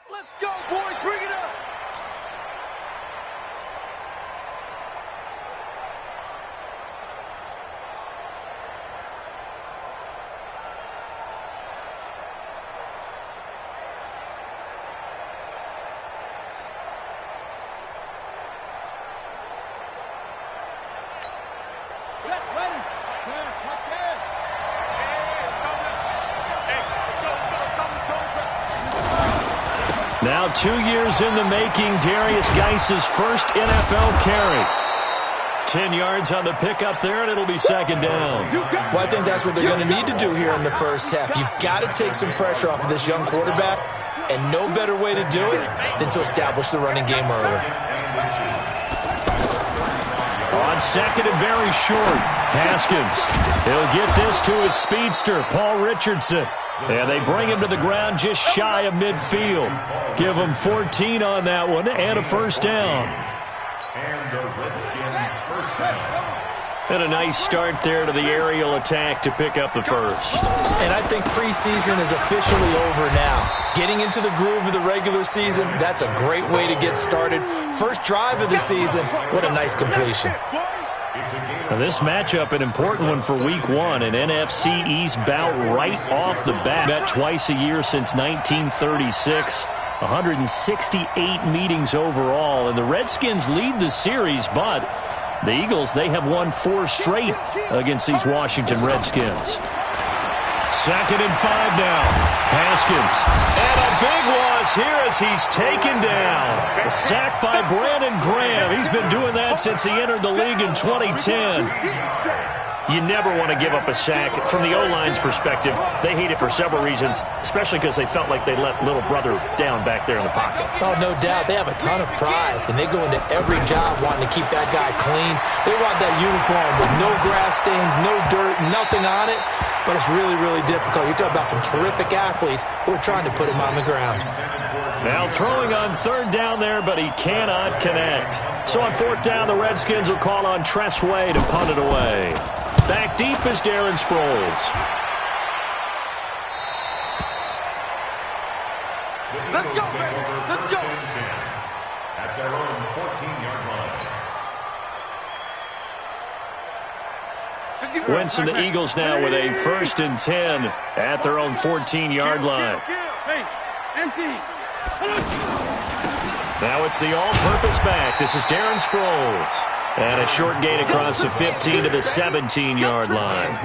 Let's go, boys. Bring it up. Set, ready. Touchdown. Now 2 years in the making, Darius Geis's first NFL carry. 10 yards on the pickup there, and it'll be second down. Well, I think that's what they're going to need to do here in the first half. You've got to take some pressure off of this young quarterback, and no better way to do it than to establish the running game early. On second and very short, Haskins. He'll get this to his speedster, Paul Richardson. And they bring him to the ground just shy of midfield. Give him 14 on that one and a first down. And a nice start there to the aerial attack to pick up the first. And I think preseason is officially over now. Getting into the groove of the regular season, that's a great way to get started. First drive of the season, what a nice completion. Now this matchup, an important one for Week 1, an NFC East bout right off the bat. Met twice a year since 1936, 168 meetings overall, and the Redskins lead the series, but the Eagles, they have won 4 straight against these Washington Redskins. Second and 5 now. Haskins. And a big loss here as he's taken down. A sack by Brandon Graham. He's been doing that since he entered the league in 2010. You never want to give up a sack. From the O-line's perspective, they hate it for several reasons, especially because they felt like they let little brother down back there in the pocket. Oh, no doubt. They have a ton of pride, and they go into every job wanting to keep that guy clean. They want that uniform with no grass stains, no dirt, nothing on it. But it's really, really difficult. You're talking about some terrific athletes who are trying to put him on the ground. Now throwing on third down there, but he cannot connect. So on fourth down, the Redskins will call on Tress Way to punt it away. Back deep is Darren Sproles. Let's go, baby. Let's go. At their own 14-yard line. Wentz and the Eagles now with a 1st and 10 at their own 14-yard line. Hey, empty. Now it's the all-purpose back. This is Darren Sproles. And a short gain across the 15 to the 17-yard line.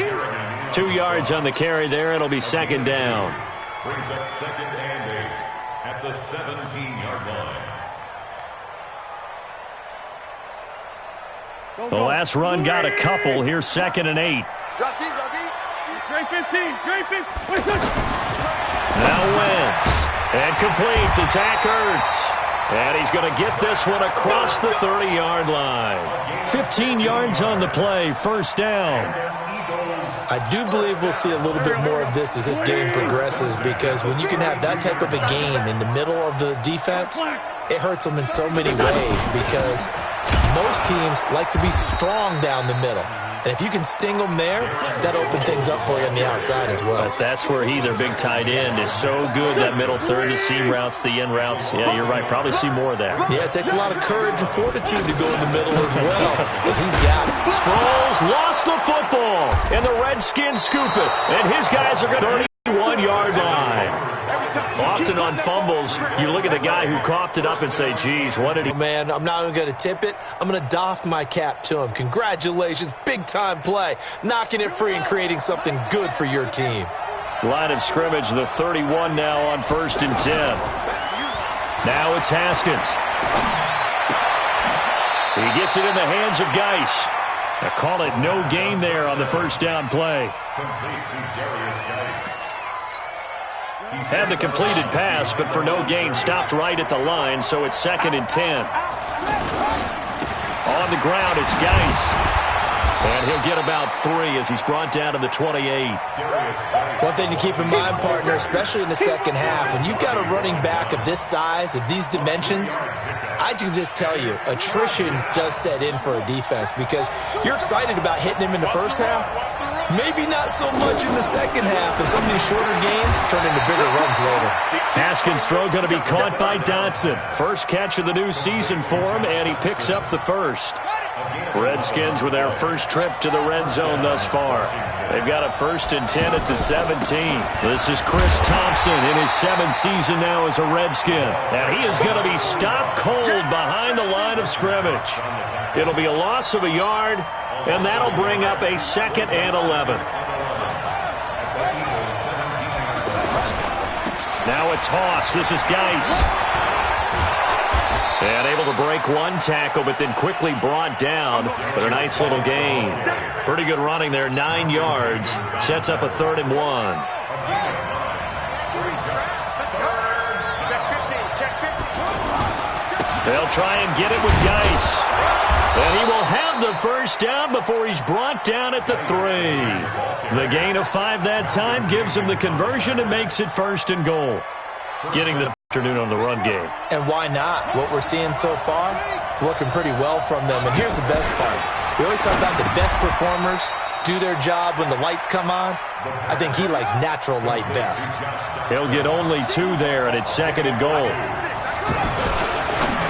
2 yards on the carry there. It'll be second down. Brings up 2nd and 8 at the 17-yard line. The last run got a couple. Here's 2nd and 8. Drop deep, drop deep. Great 15, great 15. Now Wentz. And complete to Zach Ertz. And he's going to get this one across the 30-yard line. 15 yards on the play, first down. I do believe we'll see a little bit more of this as this game progresses, because when you can have that type of a game in the middle of the defense, it hurts them in so many ways, because most teams like to be strong down the middle. And if you can sting them there, that opens things up for you on the outside as well. But that's where he, their big tight end, is so good, that middle third, the seam routes, the in routes. Yeah, you're right. Probably see more of that. Yeah, it takes a lot of courage and fortitude to go in the middle as well. But he's got it. Sproles lost the football, and the Redskins scoop it. And his guys are going to 31-yard line. Often on fumbles, you look at the guy who coughed it up and say, geez, what did he... Man, I'm not even going to tip it. I'm going to doff my cap to him. Congratulations, big-time play. Knocking it free and creating something good for your team. Line of scrimmage, the 31 now on 1st and 10. Now it's Haskins. He gets it in the hands of Geis. They call it no gain there on the first down play. Complete to Darius Geis. Had the completed pass, but for no gain, stopped right at the line, so it's 2nd and 10. On the ground, it's Geis. And he'll get about 3 as he's brought down to the 28. One thing to keep in mind, partner, especially in the second half, when you've got a running back of this size, of these dimensions, I can just tell you, attrition does set in for a defense, because you're excited about hitting him in the first half, Maybe not so much in the second half, and some of these shorter gains turn into bigger runs later. Haskins' throw going to be caught by Dotson. First catch of the new season for him, and he picks up the first. Redskins with their first trip to the red zone thus far. They've got a 1st and 10 at the 17. This is Chris Thompson in his 7th season now as a Redskin. And he is going to be stopped cold behind the line of scrimmage. It'll be a loss of a yard, and that'll bring up a 2nd and 11. Now a toss. This is Geis. And able to break one tackle, but then quickly brought down. But a nice little gain. Pretty good running there, 9 yards. Sets up a 3rd and 1. They'll try and get it with Geis. And he will have the first down before he's brought down at the 3. The gain of 5 that time gives him the conversion and makes it 1st and goal. Getting the afternoon on the run game. And why not? What we're seeing so far, it's working pretty well from them. And here's the best part. We always talk about the best performers do their job when the lights come on. I think he likes natural light best. He'll get only 2 there, and it's 2nd and goal.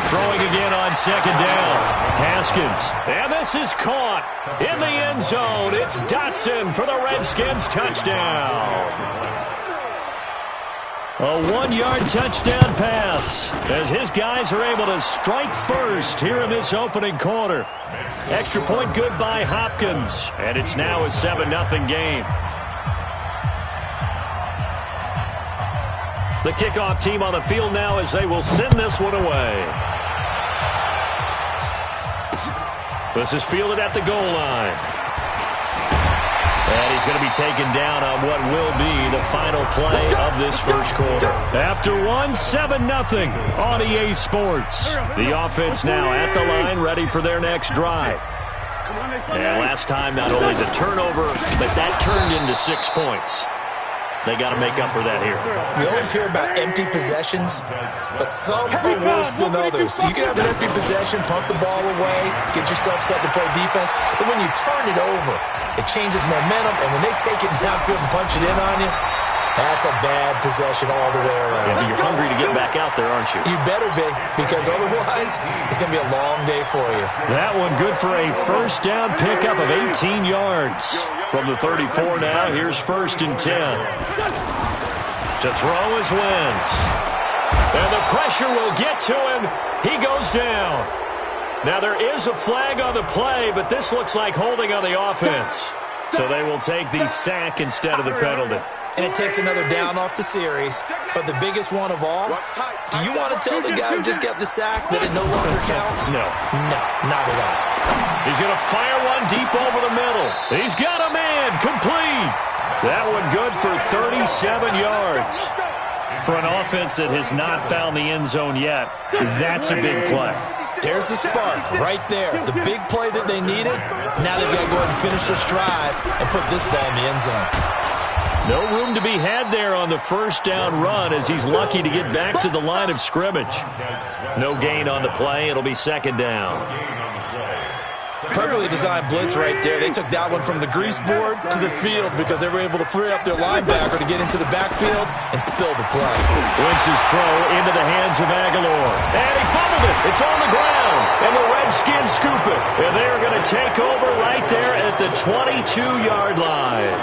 Throwing again on 2nd down. Haskins. And this is caught in the end zone. It's Dotson for the Redskins touchdown. A 1-yard touchdown pass as his guys are able to strike first here in this opening quarter. Extra point good by Hopkins, and it's now a 7-0 game. The kickoff team on the field now as they will send this one away. This is fielded at the goal line. And he's going to be taken down on what will be the final play of this first quarter. After 7-0 on EA Sports. The offense now at the line, ready for their next drive. And last time, not only the turnover, but that turned into 6 points. They got to make up for that here. We always hear about empty possessions, but some are worse than others. You can have an empty possession, pump the ball away, get yourself set to play defense, but when you turn it over, it changes momentum, and when they take it downfield and punch it in on you, that's a bad possession all the way around. Yeah, but you're hungry to get back out there, aren't you? You better be, because otherwise it's going to be a long day for you. That one good for a first down pickup of 18 yards. From the 34 now, here's 1st and 10. To throw is Wentz. And the pressure will get to him. He goes down. Now there is a flag on the play, but this looks like holding on the offense. So they will take the sack instead of the penalty. And it takes another down off the series. But the biggest one of all, do you want to tell the guy who just got the sack that it no longer counts? No. No, not at all. He's going to fire one deep over the middle. He's got a man, complete. That one good for 37 yards. For an offense that has not found the end zone yet, that's a big play. There's the spark right there. The big play that they needed. Now they've got to go ahead and finish this drive and put this ball in the end zone. No room to be had there on the first down run as he's lucky to get back to the line of scrimmage. No gain on the play. It'll be 2nd down. Perfectly designed blitz right there. They took that one from the grease board to the field because they were able to free up their linebacker to get into the backfield and spill the play. Wentz's throw into the hands of Aguilar. And he fumbled it. It's on the ground. And the Redskins scoop it. And they are going to take over right there at the 22-yard line.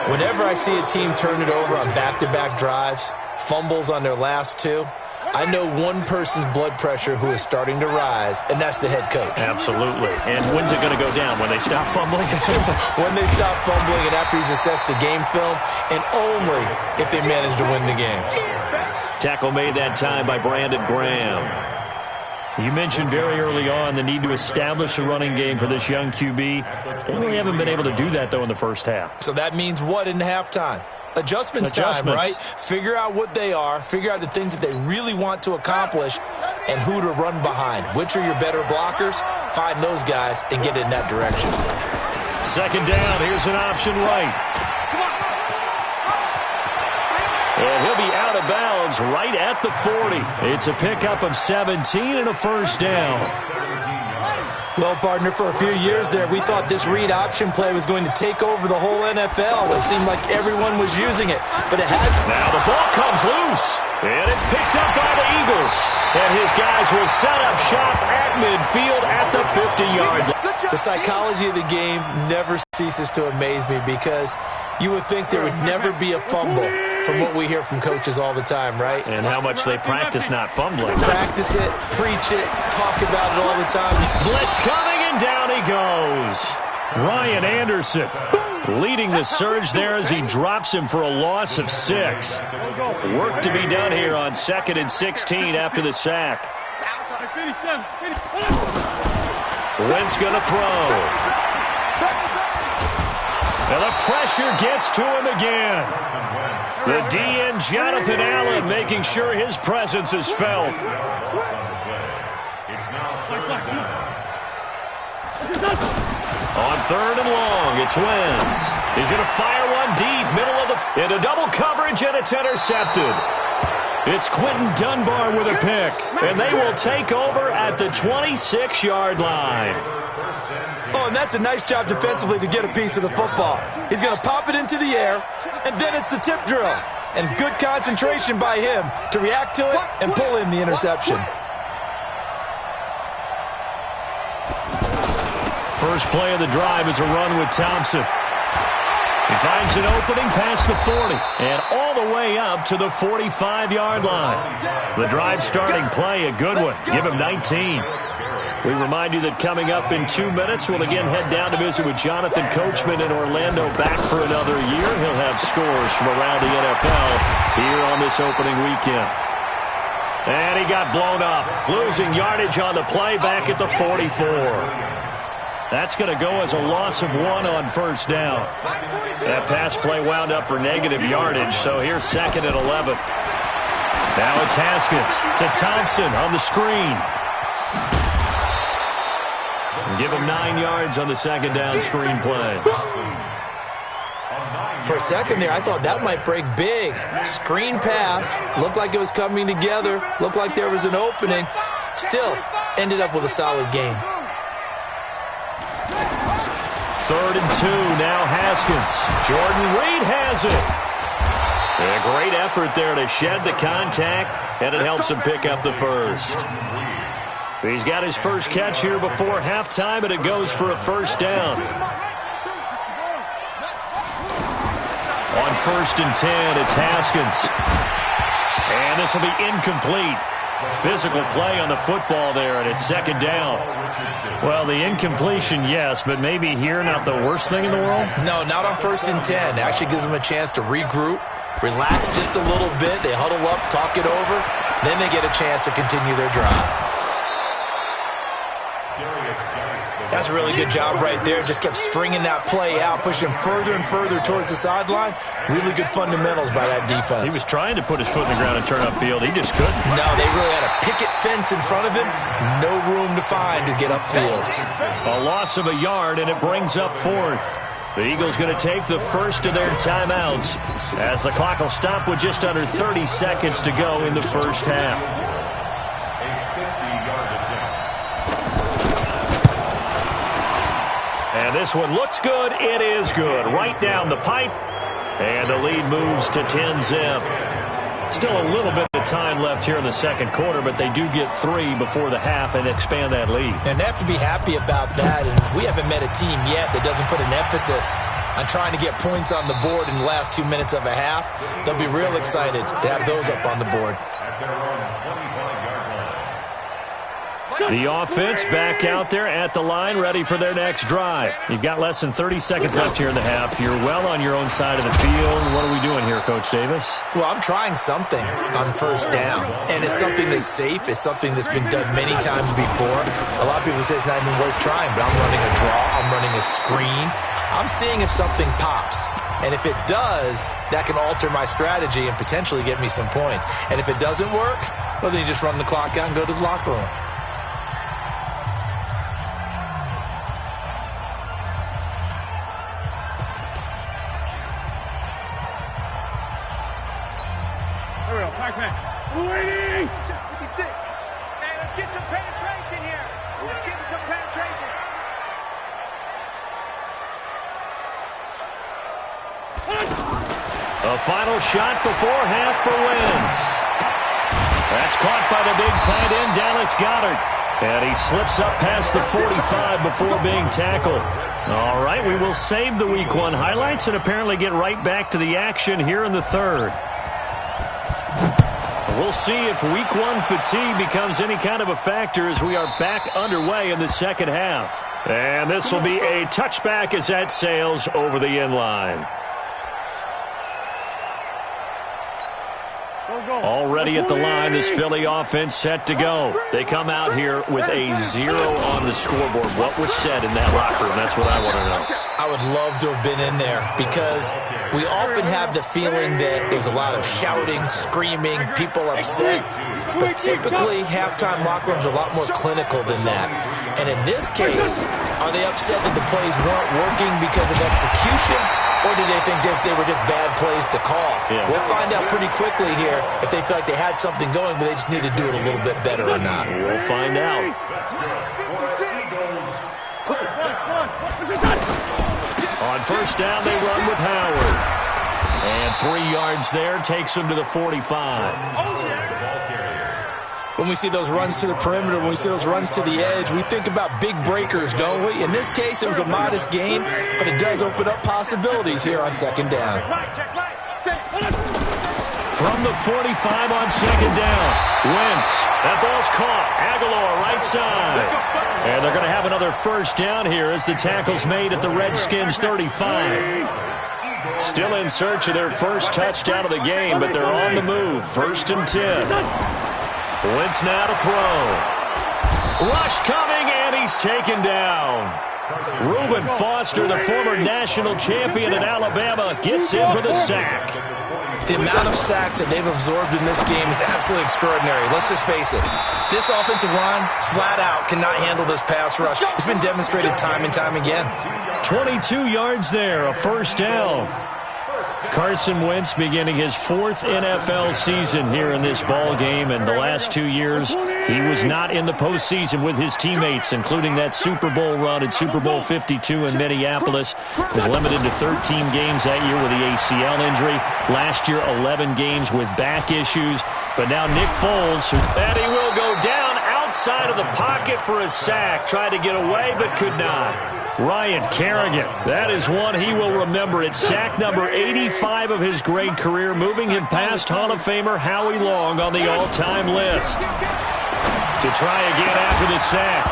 Whenever I see a team turn it over on back-to-back drives, fumbles on their last 2, I know one person's blood pressure who is starting to rise, and that's the head coach. Absolutely. And when's it going to go down? When they stop fumbling? When they stop fumbling and after he's assessed the game film, and only if they manage to win the game. Tackle made that time by Brandon Graham. You mentioned very early on the need to establish a running game for this young QB. They really haven't been able to do that, though, in the first half. So that means what in halftime? Adjustments time, right? Figure out what they are, figure out the things that they really want to accomplish, and who to run behind. Which are your better blockers? Find those guys and get in that direction. 2nd down, here's an option right. And he'll be out of bounds right at the 40. It's a pickup of 17 and a first down. Well, partner, for a few years there, we thought this read option play was going to take over the whole NFL. It seemed like everyone was using it, but it had... Now the ball comes loose, and it's picked up by the Eagles. And his guys will set up shop at midfield at the 50-yard line. The psychology of the game never ceases to amaze me because you would think there would never be a fumble from what we hear from coaches all the time, right? And how much they practice not fumbling. Practice it, preach it, talk about it all the time. Blitz coming, and down he goes. Ryan Anderson leading the surge there as he drops him for a loss of 6. Work to be done here on 2nd and 16 after the sack. Wentz going to throw. And the pressure gets to him again. The DN, Jonathan Allen, making sure his presence is felt. On 3rd and long, it's Wentz. He's going to fire one deep, middle of the... into double coverage, and it's intercepted. It's Quentin Dunbar with a pick, and they will take over at the 26-yard line. Oh, and that's a nice job defensively to get a piece of the football. He's going to pop it into the air, and then it's the tip drill. And good concentration by him to react to it and pull in the interception. First play of the drive is a run with Thompson. He finds an opening past the 40 and all the way up to the 45-yard line. The drive starting play, a good one. Give him 19. We remind you that coming up in 2 minutes, we'll again head down to visit with Jonathan Coachman in Orlando, back for another year. He'll have scores from around the NFL here on this opening weekend. And he got blown up, losing yardage on the play back at the 44. That's going to go as a loss of 1 on first down. That pass play wound up for negative yardage, so here's 2nd and 11. Now it's Haskins to Thompson on the screen. Give him 9 yards on the 2nd down screen play. For a second there, I thought that might break big. Screen pass. Looked like it was coming together. Looked like there was an opening. Still, ended up with a solid game. 3rd and 2, now Haskins. Jordan Reed has it. A great effort there to shed the contact, and it helps him pick up the first. He's got his first catch here before halftime, and it goes for a first down. On 1st and 10, it's Haskins. And this will be incomplete. Physical play on the football there, and it's 2nd down. Well, the incompletion, yes, but maybe here not the worst thing in the world? No, not on 1st and 10. It actually gives them a chance to regroup, relax just a little bit. They huddle up, talk it over. Then they get a chance to continue their drive. That's a really good job right there. Just kept stringing that play out, pushing further and further towards the sideline. Really good fundamentals by that defense. He was trying to put his foot in the ground and turn upfield. He just couldn't. No, they really had a picket fence in front of him. No room to find to get upfield. A loss of a yard, and it brings up 4th. The Eagles going to take the first of their timeouts as the clock will stop with just under 30 seconds to go in the first half. And this one looks good. It is good. Right down the pipe. And the lead moves to 10-zip. Still a little bit of time left here in the second quarter, but they do get 3 before the half and expand that lead. And they have to be happy about that. And we haven't met a team yet that doesn't put an emphasis on trying to get points on the board in the last 2 minutes of a half. They'll be real excited to have those up on the board. The offense back out there at the line, ready for their next drive. You've got less than 30 seconds left here in the half. You're well on your own side of the field. What are we doing here, Coach Davis? Well, I'm trying something on first down, and it's something that's safe. It's something that's been done many times before. A lot of people say it's not even worth trying, but I'm running a draw. I'm running a screen. I'm seeing if something pops. And if it does, that can alter my strategy and potentially get me some points. And if it doesn't work, well, then you just run the clock out and go to the locker room. Waiting! Hey, let's get some penetration here. Let's get some penetration. A final shot before half for Wentz. That's caught by the big tight end, Dallas Goedert. And he slips up past the 45 before being tackled. All right, we will save the Week 1 highlights and apparently get right back to the action here in the third. We'll see if Week 1 fatigue becomes any kind of a factor as we are back underway in the second half. And this will be a touchback as that sails over the end line. Already at the line, this Philly offense set to go. They come out here with a 0 on the scoreboard. What was said in that locker room? That's what I want to know. I would love to have been in there because we often have the feeling that there's a lot of shouting, screaming, people upset. But typically, halftime locker rooms are a lot more clinical than that. And in this case, are they upset that the plays weren't working because of execution? Or did they think they were just bad plays to call? Yeah. We'll find out pretty quickly here if they feel like they had something going, but they just need to do it a little bit better or not. We'll find out. On first down, they run with Howard. And 3 yards there takes him to the 45. When we see those runs to the perimeter, when we see those runs to the edge, we think about big breakers, don't we? In this case, it was a modest gain, but it does open up possibilities here on second down. From the 45 on second down, Wentz. That ball's caught. Aguilar right side. And they're going to have another first down here as the tackle's made at the Redskins 35. Still in search of their first touchdown of the game, but they're on the move. 1st and 10. Wentz now to throw. Rush coming, and he's taken down. Reuben Foster, the former national champion at Alabama, gets in for the sack. The amount of sacks that they've absorbed in this game is absolutely extraordinary. Let's just face it. This offensive line, flat out, cannot handle this pass rush. It's been demonstrated time and time again. 22 yards there, a first down. Carson Wentz beginning his 4th NFL season here in this ball game, and the last 2 years he was not in the postseason with his teammates, including that Super Bowl run at Super Bowl 52 in Minneapolis. Was limited to 13 games that year with the ACL injury. Last year, 11 games with back issues. But now Nick Foles, and he will go down outside of the pocket for a sack. Tried to get away, but could not. Ryan Kerrigan, that is one he will remember. It's sack number 85 of his great career, moving him past Hall of Famer Howie Long on the all-time list. To try again after the sack,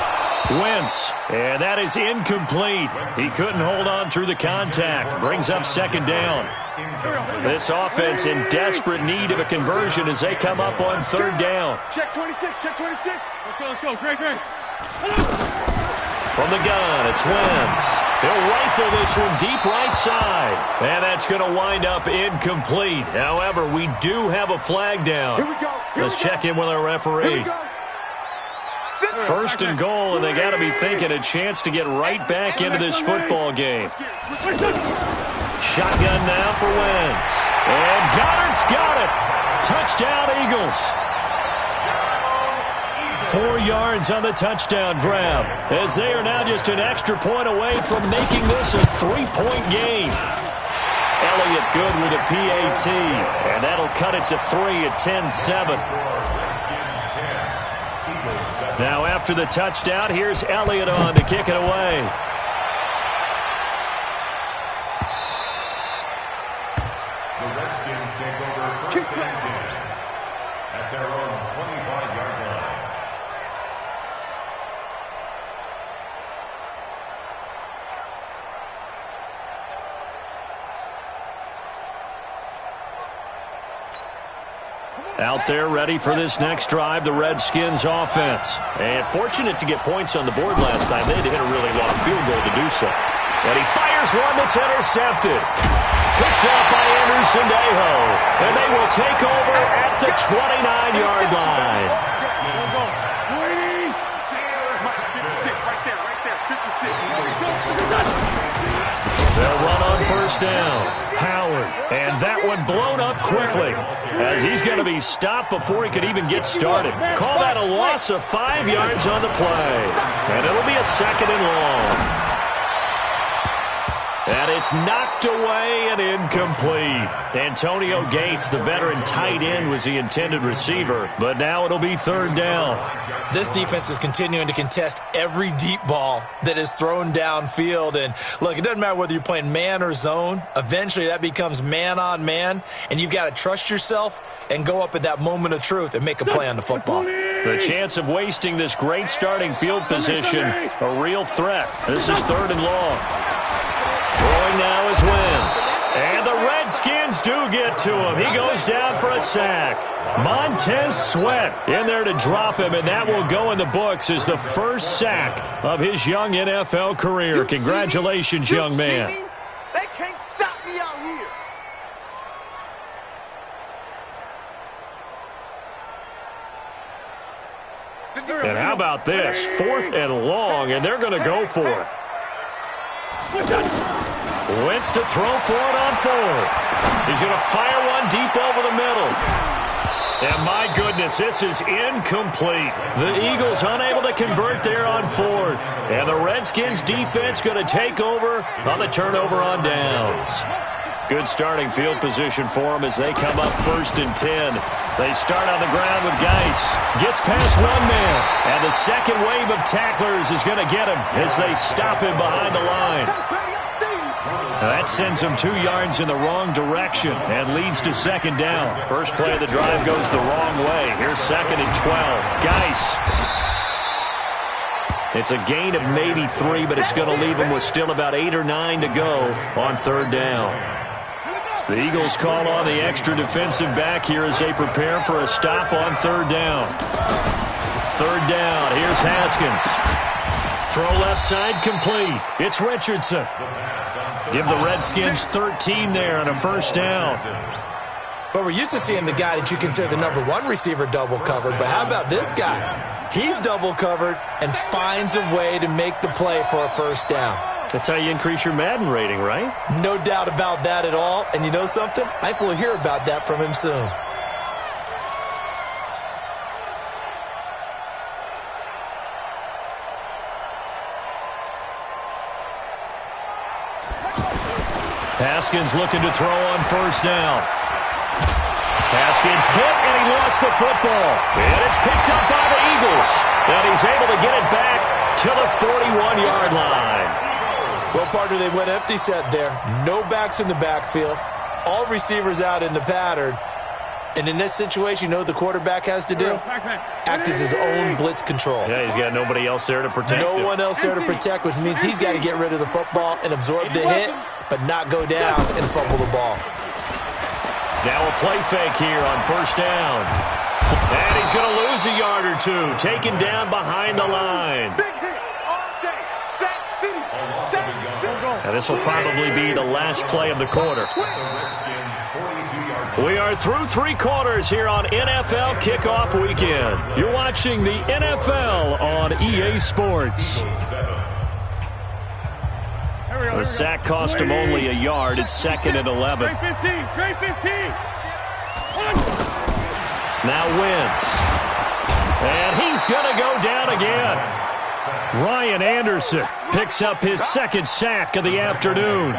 Wentz, and that is incomplete. He couldn't hold on through the contact. Brings up second down. This offense in desperate need of a conversion as they come up on third down. Check 26, check 26. Let's go, great. From the gun, it's Wentz. He'll rifle this one deep right side. And that's going to wind up incomplete. However, we do have a flag down. Let's check in with our referee. 1st and goal, and they got to be thinking a chance to get right back into this football game. Shotgun now for Wentz. And Goddard's got it. Touchdown, Eagles. 4 yards on the touchdown grab, as they are now just an extra point away from making this a 3-point game. Elliott good with a PAT, and that'll cut it to 3 at 10-7. Now after the touchdown, here's Elliott on to kick it away. The Redskins take over 1st and 10 at their own 25-yard line. Out there ready for this next drive, the Redskins offense. And fortunate to get points on the board last time. They had to hit a really long field goal to do so. And he fires one that's intercepted. Picked up by Anderson Dejo. And they will take over at the 29-yard line. They'll run on first down. Howard. And that one blown up quickly, as he's going to be stopped before he could even get started. Call that a loss of 5 yards on the play. And it'll be a 2nd and long. And it's knocked away and incomplete. Antonio Gates, the veteran tight end, was the intended receiver, but now it'll be third down. This defense is continuing to contest every deep ball that is thrown downfield. And look, it doesn't matter whether you're playing man or zone. Eventually that becomes man on man, and you've got to trust yourself and go up at that moment of truth and make a play on the football. The chance of wasting this great starting field position, a real threat. This is third and long. Throwing now is Wentz. And the Redskins do get to him. He goes down for a sack. Montez Sweat in there to drop him, and that will go in the books as the first sack of his young NFL career. Congratulations, young man. They can't stop me out here. And how about this? Fourth and long, and they're going to go for it. Wentz to throw for it on fourth. He's going to fire one deep over the middle. And my goodness, this is incomplete. The Eagles unable to convert there on fourth. And the Redskins defense going to take over on the turnover on downs. Good starting field position for them as they come up first and 10. They start on the ground with Geis. Gets past one man. And the second wave of tacklers is going to get him as they stop him behind the line. That sends him 2 yards in the wrong direction and leads to second down. First play of the drive goes the wrong way. Here's second and 12. Geis. It's a gain of maybe 3, but it's going to leave him with still about 8 or 9 to go on third down. The Eagles call on the extra defensive back here as they prepare for a stop on third down. Third down. Here's Haskins. Throw left side complete. It's Richardson. Give the Redskins 13 there on a first down. But we're used to seeing the guy that you consider the number 1 receiver double covered. But how about this guy? He's double covered and finds a way to make the play for a first down. That's how you increase your Madden rating, right? No doubt about that at all. And you know something? I think we'll hear about that from him soon. Haskins looking to throw on first down. Haskins hit, and he lost the football. And it's picked up by the Eagles. And he's able to get it back to the 41-yard line. Well, partner, they went empty set there. No backs in the backfield. All receivers out in the pattern. And in this situation, you know what the quarterback has to do? Act as his own blitz control. Yeah, he's got nobody else there to protect him. No one else there to protect, which means he's got to get rid of the football and absorb the hit, but not go down and fumble the ball. Now a play fake here on first down. And he's going to lose a yard or 2, taken down behind the line. And this will probably be the last play of the quarter. We are through 3 quarters here on NFL Kickoff Weekend. You're watching the NFL on EA Sports. The sack cost him only a yard. It's second and 11. Great 15. Now Wentz. And he's going to go down again. Ryan Anderson picks up his second sack of the afternoon.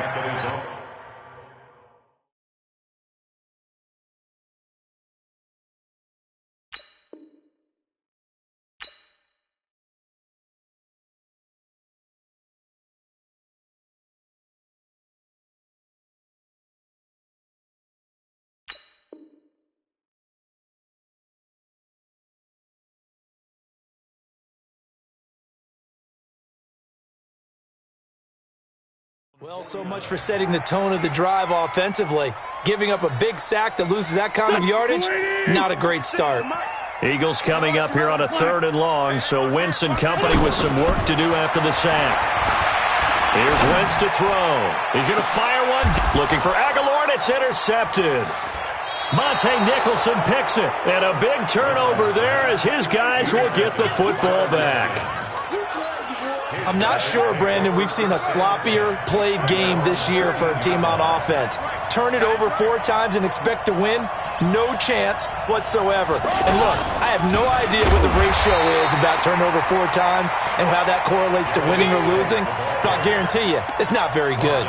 Well, so much for setting the tone of the drive offensively. Giving up a big sack that loses that kind of yardage, not a great start. Eagles coming up here on a third and long, so Wentz and company with some work to do after the sack. Here's Wentz to throw. He's going to fire one. Looking for Aguilar, and it's intercepted. Monte Nicholson picks it. And a big turnover there as his guys will get the football back. I'm not sure, Brandon, we've seen a sloppier played game this year for a team on offense. Turn it over 4 times and expect to win? No chance whatsoever. And look, I have no idea what the ratio is about turnover 4 times and how that correlates to winning or losing, but I'll guarantee you, it's not very good.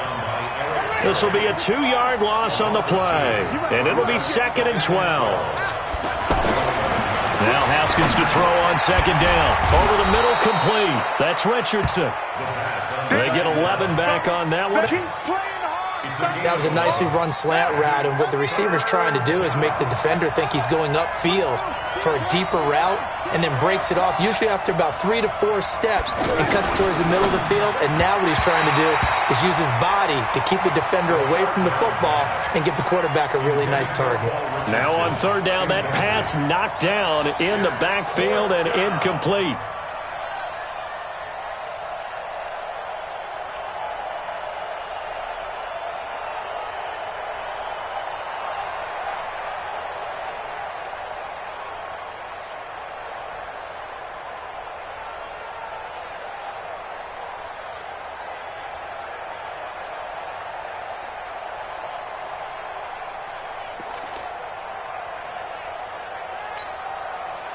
This will be a 2-yard loss on the play, and it'll be 2nd and 12. Now Haskins to throw on 2nd down. Over the middle, complete. That's Richardson. They get 11 back on that one. That was a nicely run slant route, and what the receiver's trying to do is make the defender think he's going upfield for a deeper route, and then breaks it off, usually after about 3 to 4 steps, and cuts towards the middle of the field. And now what he's trying to do is use his body to keep the defender away from the football and give the quarterback a really nice target. Now on 3rd down, that pass knocked down in the backfield and incomplete.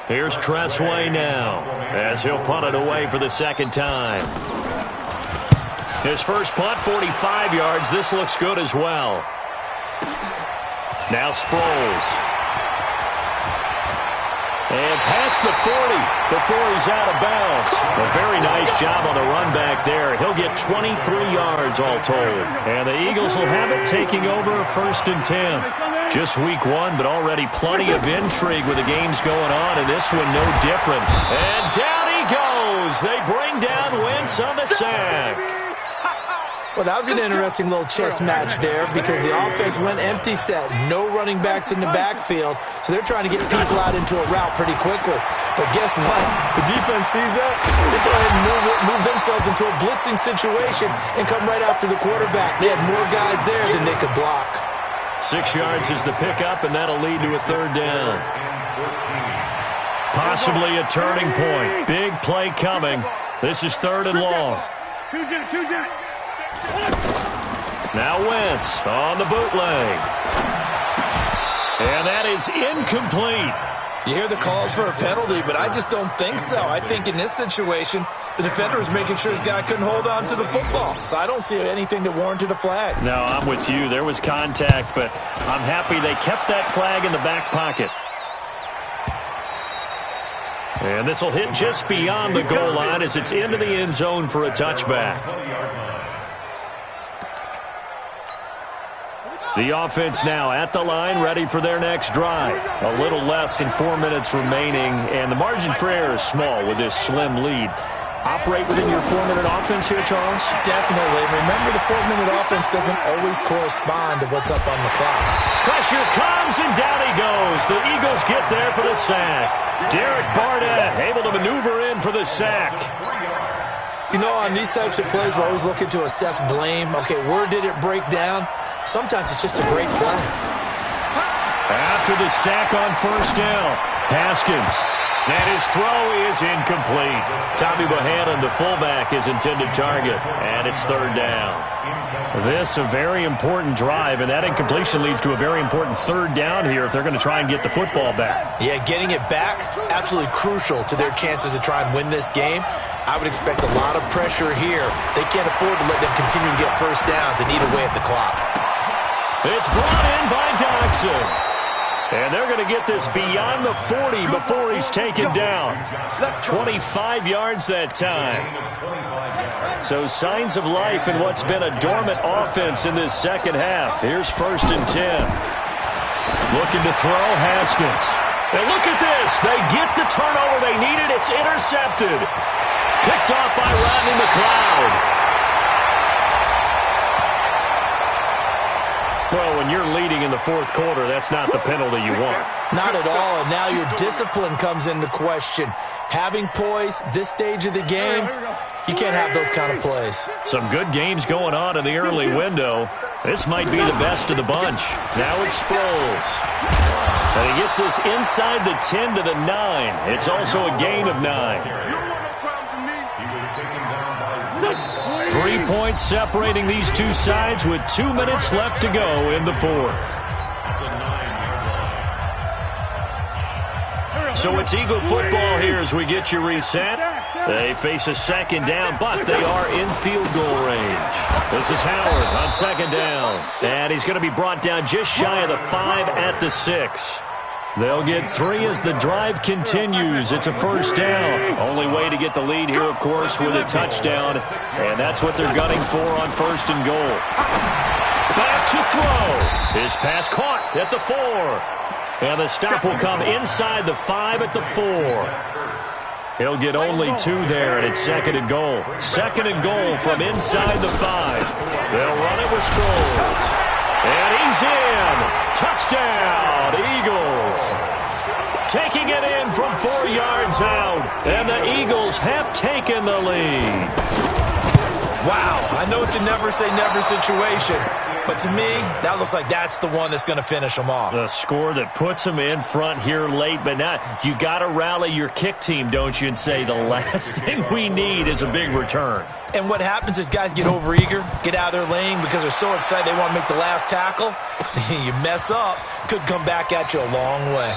Here's Tressway now, as he'll punt it away for the 2nd time. His first punt, 45 yards. This looks good as well. Now Sproles. And past the 40 before he's out of bounds. A very nice job on the run back there. He'll get 23 yards all told. And the Eagles will have it taking over 1st and 10. Just week 1, but already plenty of intrigue with the games going on, and this one no different. And down he goes. They bring down Wentz on the sack. Well, that was an interesting little chess match there because the offense went empty set. No running backs in the backfield, so they're trying to get people out into a route pretty quickly. But guess what? The defense sees that. They go ahead and move themselves into a blitzing situation and come right after the quarterback. They had more guys there than they could block. 6 yards is the pickup, and that'll lead to a 3rd down. Possibly a turning point. Big play coming. This is 3rd and long. Now Wentz on the bootleg. And that is incomplete. You hear the calls for a penalty, but I just don't think so. I think in this situation, the defender was making sure his guy couldn't hold on to the football. So I don't see anything that warranted a flag. No, I'm with you. There was contact, but I'm happy they kept that flag in the back pocket. And this will hit just beyond the goal line as it's into the end zone for a touchback. The offense now at the line, ready for their next drive. A little less than 4 minutes remaining, and the margin for error is small with this slim lead. Operate within your 4-minute offense here, Charles? Definitely. Remember, the 4-minute offense doesn't always correspond to what's up on the clock. Pressure comes, and down he goes. The Eagles get there for the sack. Derek Barnett able to maneuver in for the sack. You know, on these types of plays, we're always looking to assess blame. Okay, where did it break down? Sometimes it's just a great play. After the sack on 1st down, Haskins. And his throw is incomplete. Tommy Bohannon, the fullback, is intended target. And it's 3rd down. This a very important drive, and that incompletion leads to a very important 3rd down here if they're going to try and get the football back. Yeah, getting it back, absolutely crucial to their chances to try and win this game. I would expect a lot of pressure here. They can't afford to let them continue to get 1st downs and eat away at the clock. It's brought in by Doxson. And they're going to get this beyond the 40 before he's taken down. 25 yards that time. So signs of life in what's been a dormant offense in this 2nd half. Here's 1st and 10. Looking to throw, Haskins. And look at this. They get the turnover they needed. It's intercepted. Picked off by Rodney McLeod. Well, when you're leading in the 4th quarter, that's not the penalty you want. Not at all, and now your discipline comes into question. Having poise this stage of the game, you can't have those kind of plays. Some good games going on in the early window. This might be the best of the bunch. Now it's Sproles. And he gets this inside the 10 to the 9. It's also a gain of 9. 3 points separating these two sides with 2 minutes left to go in the 4th. So it's Eagle football here as we get you reset. They face a second down, but they are in field goal range. This is Howard on second down. And he's going to be brought down just shy of the 5 at the 6. They'll get 3 as the drive continues. It's a first down. Only way to get the lead here, of course, with a touchdown. And that's what they're gunning for on first and goal. Back to throw. His pass caught at the 4. And the stop will come inside the 5 at the 4. He'll get only 2 there, and it's second and goal. Second and goal from inside the 5. They'll run it with Sproles. And he's in. Touchdown, Eagles. Taking it in from 4 yards out. And the Eagles have taken the lead. Wow, I know it's a never-say-never situation, but to me, that looks like that's the one that's going to finish them off. The score that puts them in front here late, but now you got to rally your kick team, don't you, and say the last thing we need is a big return. And what happens is guys get overeager, get out of their lane because they're so excited they want to make the last tackle. You mess up, could come back at you a long way.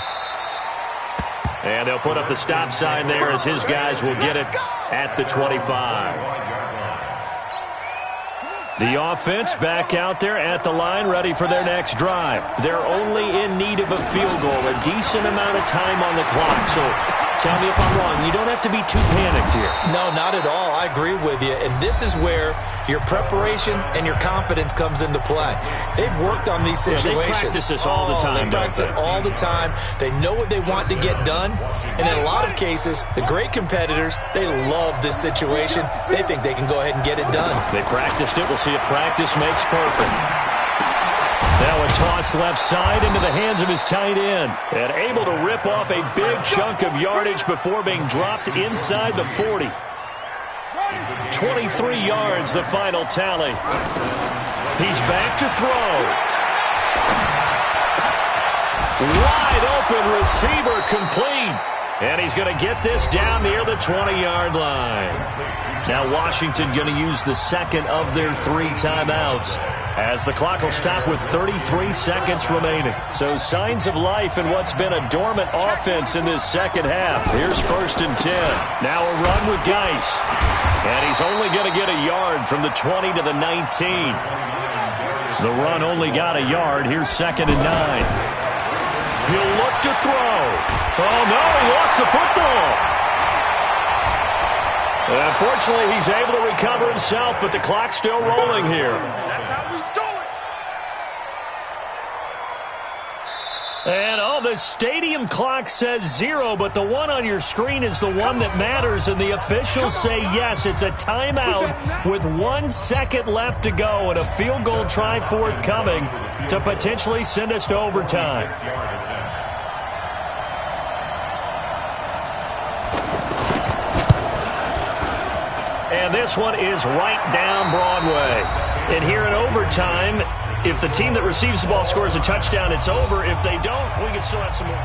And they'll put up the stop sign there as his guys will get it at the 25. The offense back out there at the line, ready for their next drive. They're only in need of a field goal, a decent amount of time on the clock. So tell me if I'm wrong. You don't have to be too panicked here. No, not at all. I agree with you. And this is where your preparation and your confidence comes into play. They've worked on these situations. Yeah, they practice this all the time. They practice it all the time. They know what they want to get done. And in a lot of cases, the great competitors, they love this situation. They think they can go ahead and get it done. They practiced it. We'll see if practice makes perfect. Now a toss left side into the hands of his tight end. And able to rip off a big chunk of yardage before being dropped inside the 40. 23 yards, the final tally. He's back to throw. Wide open receiver complete. And he's going to get this down near the 20-yard line. Now Washington going to use the second of their 3 timeouts as the clock will stop with 33 seconds remaining. So signs of life in what's been a dormant offense in this second half. Here's first and 10. Now a run with Geis. And he's only going to get a yard from the 20 to the 19. The run only got a yard. Here's second and 9. He'll look to throw. Oh, no, he lost the football. Unfortunately, he's able to recover himself, but the clock's still rolling here. That's how we do it. And, the stadium clock says 0, but the one on your screen is the one that matters, and the officials say yes, it's a timeout with 1 second left to go and a field goal try forthcoming to potentially send us to overtime. And this one is right down Broadway. And here in overtime, if the team that receives the ball scores a touchdown, it's over. If they don't, we can still have some more.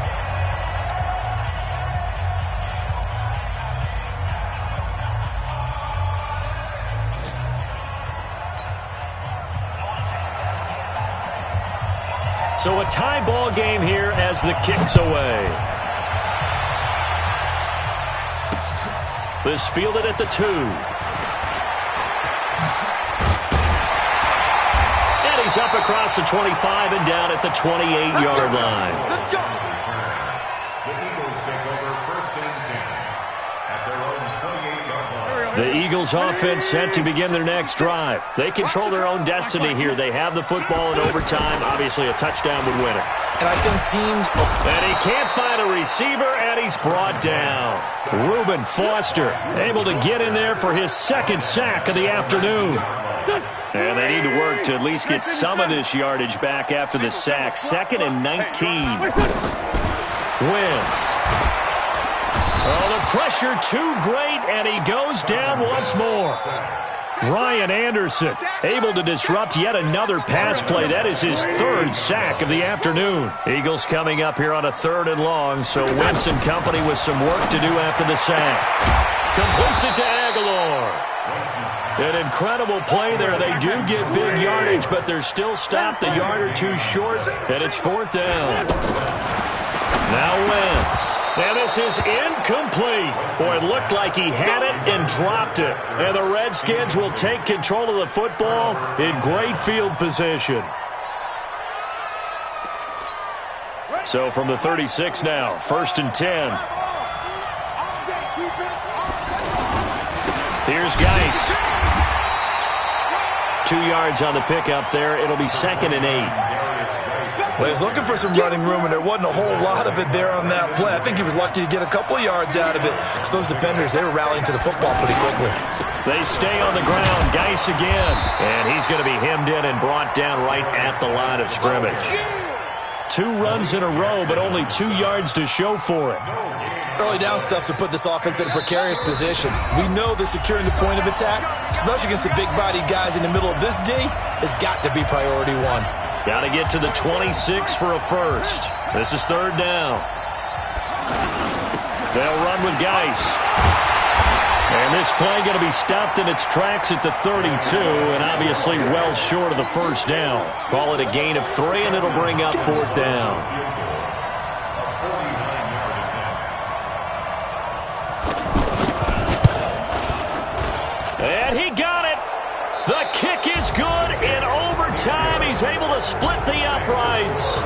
So a tie ball game here as the kick's away. This fielded at the 2. And he's up across the 25 and down at the 28-yard line. Let's go. The Eagles take over first and 10 at their own 28-yard line. The Eagles offense set to begin their next drive. They control their own destiny here. They have the football in overtime. Obviously, a touchdown would win it. And I think teams... And he can't find a receiver, and he's brought down. Reuben Foster able to get in there for his second sack of the afternoon. And they need to work to at least get some of this yardage back after the sack. Second and 19. Wentz. Oh, the pressure too great, and he goes down once more. Ryan Anderson able to disrupt yet another pass play. That is his 3rd sack of the afternoon. Eagles coming up here on a 3rd and long, so Wentz and company with some work to do after the sack. Completes it to Aguilar. An incredible play there. They do get big yardage, but they're still stopped a yard or two short, and it's 4th down. Now Wentz. And this is incomplete. Boy, it looked like he had it and dropped it. And the Redskins will take control of the football in great field position. So from the 36 now, 1st and 10. Here's Geis. 2 yards on the pickup there. It'll be 2nd and 8. Well, he was looking for some running room, and there wasn't a whole lot of it there on that play. I think he was lucky to get a couple of yards out of it. Because those defenders, they were rallying to the football pretty quickly. They stay on the ground. Geis again. And he's going to be hemmed in and brought down right at the line of scrimmage. 2 runs in a row, but only 2 yards to show for it. Early down stuff to put this offense in a precarious position. We know that securing the point of attack, especially against the big-bodied guys in the middle of this D, has got to be priority 1. Got to get to the 26 for a first. This is 3rd down. They'll run with Geis. And this play going to be stopped in its tracks at the 32, and obviously well short of the first down. Call it a gain of 3, and it'll bring up 4th down. And he got it. The kick is good. In overtime, he's able to split the uprights.